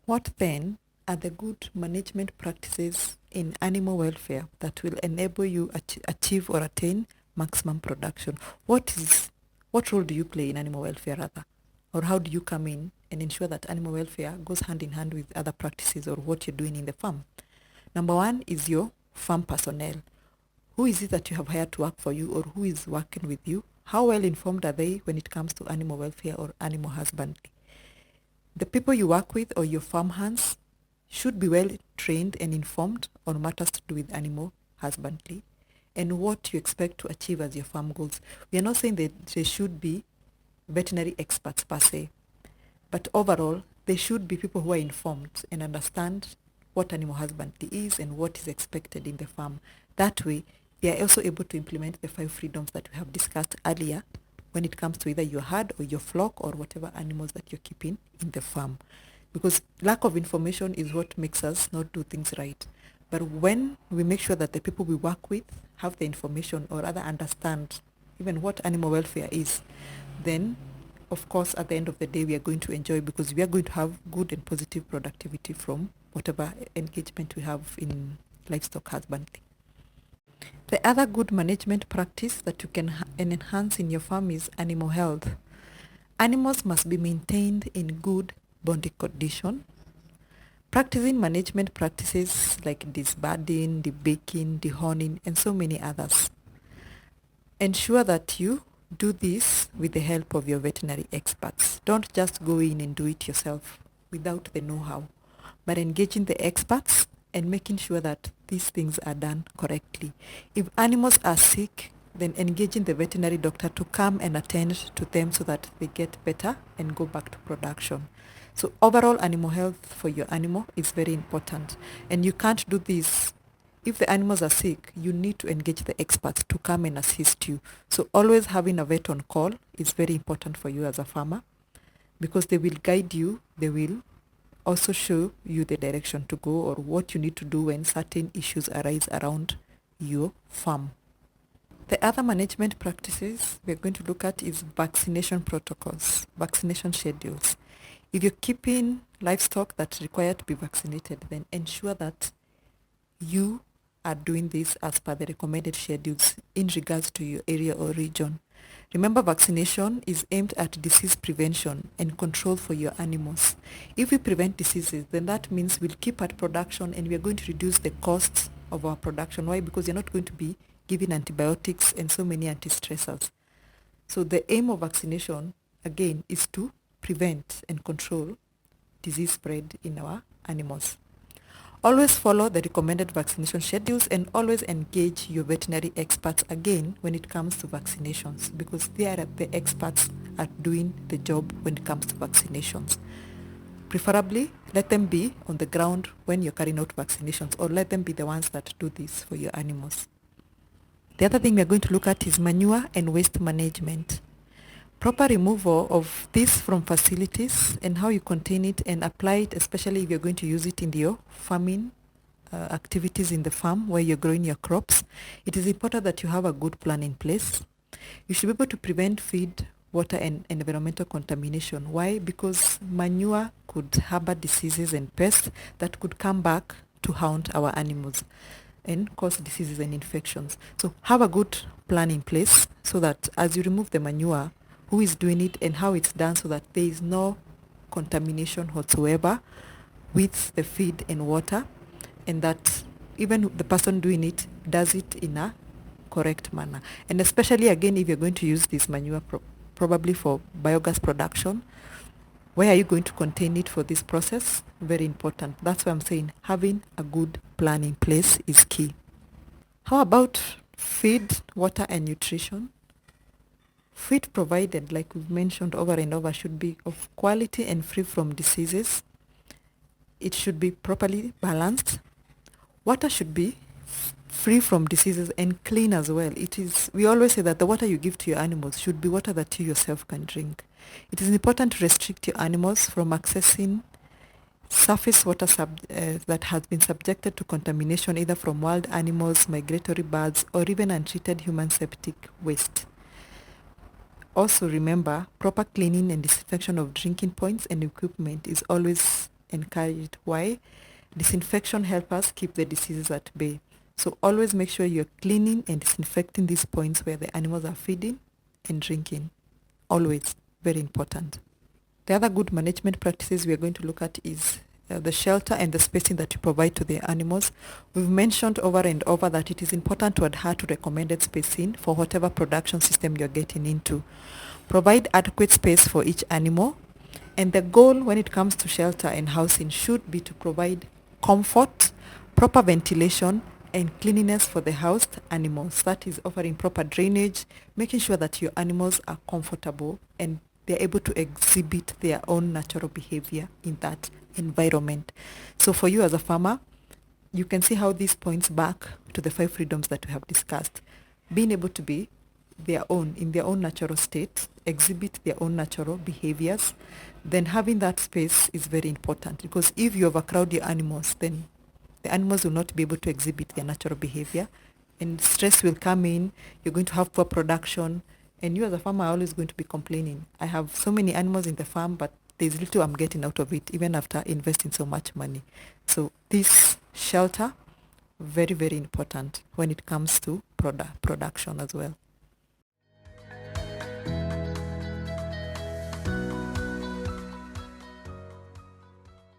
What then are the good management practices in animal welfare that will enable you achieve or attain maximum production? What role do you play in animal welfare rather? Or how do you come in and ensure that animal welfare goes hand in hand with other practices or what you're doing in the farm? Number one is your farm personnel. Who is it that you have hired to work for you or who is working with you? How well informed are they when it comes to animal welfare or animal husbandry? The people you work with or your farm hands should be well trained and informed on matters to do with animal husbandry and what you expect to achieve as your farm goals. We are not saying that they should be veterinary experts per se, but overall, they should be people who are informed and understand what animal husbandry is and what is expected in the farm. That way, they are also able to implement the 5 freedoms that we have discussed earlier when it comes to either your herd or your flock or whatever animals that you're keeping in the farm. Because lack of information is what makes us not do things right. But when we make sure that the people we work with have the information or rather understand even what animal welfare is, then of course at the end of the day we are going to enjoy because we are going to have good and positive productivity from whatever engagement we have in livestock husbandry. The other good management practice that you can enhance in your farm is animal health. Animals must be maintained in good body condition. Practicing management practices like disbudding, debaking, dehorning, and so many others. Ensure that you do this with the help of your veterinary experts. Don't just go in and do it yourself without the know-how, but engaging the experts and making sure that these things are done correctly. If animals are sick, then engaging the veterinary doctor to come and attend to them so that they get better and go back to production. So overall animal health for your animal is very important. And you can't do this if the animals are sick, you need to engage the experts to come and assist you. So always having a vet on call is very important for you as a farmer because they will guide you. They will also show you the direction to go or what you need to do when certain issues arise around your farm. The other management practices we're going to look at is vaccination protocols, vaccination schedules. If you're keeping livestock that require to be vaccinated, then ensure that you are doing this as per the recommended schedules in regards to your area or region. Remember, vaccination is aimed at disease prevention and control for your animals. If we prevent diseases, then that means we'll keep at production and we are going to reduce the costs of our production. Why? Because you're not going to be giving antibiotics and so many anti-stressors. So the aim of vaccination, again, is to prevent and control disease spread in our animals. Always follow the recommended vaccination schedules and always engage your veterinary experts again when it comes to vaccinations because they are the experts at doing the job when it comes to vaccinations. Preferably, let them be on the ground when you're carrying out vaccinations or let them be the ones that do this for your animals. The other thing we're going to look at is manure and waste management. Proper removal of this from facilities and how you contain it and apply it, especially if you're going to use it in your farming activities in the farm where you're growing your crops. It is important that you have a good plan in place. You should be able to prevent feed, water, and environmental contamination. Why? Because manure could harbor diseases and pests that could come back to haunt our animals and cause diseases and infections. So have a good plan in place so that as you remove the manure, who is doing it and how it's done so that there is no contamination whatsoever with the feed and water, and that even the person doing it does it in a correct manner. And especially again, if you're going to use this manure probably for biogas production, where are you going to contain it for this process? Very important. That's why I'm saying having a good plan in place is key. How about feed, water, and nutrition? Feed provided, like we've mentioned over and over, should be of quality and free from diseases. It should be properly balanced. Water should be free from diseases and clean as well. We always say that the water you give to your animals should be water that you yourself can drink. It is important to restrict your animals from accessing surface water that has been subjected to contamination either from wild animals, migratory birds, or even untreated human septic waste. Also remember, proper cleaning and disinfection of drinking points and equipment is always encouraged. Why? Disinfection helps us keep the diseases at bay. So always make sure you're cleaning and disinfecting these points where the animals are feeding and drinking. Always. Very important. The other good management practices we are going to look at is the shelter and the spacing that you provide to the animals. We've mentioned over and over that it is important to adhere to recommended spacing for whatever production system you're getting into. Provide adequate space for each animal, and the goal when it comes to shelter and housing should be to provide comfort, proper ventilation, and cleanliness for the housed animals. That is offering proper drainage, making sure that your animals are comfortable and they're able to exhibit their own natural behavior in that environment. So for you as a farmer, you can see how this points back to the 5 freedoms that we have discussed. Being able to be in their own natural state, exhibit their own natural behaviors, then having that space is very important, because if you overcrowd your animals, then the animals will not be able to exhibit their natural behavior, and stress will come in. You're going to have poor production, and you as a farmer are always going to be complaining. I have so many animals in the farm, but there's little I'm getting out of it, even after investing so much money. So this shelter, very, very important when it comes to production as well.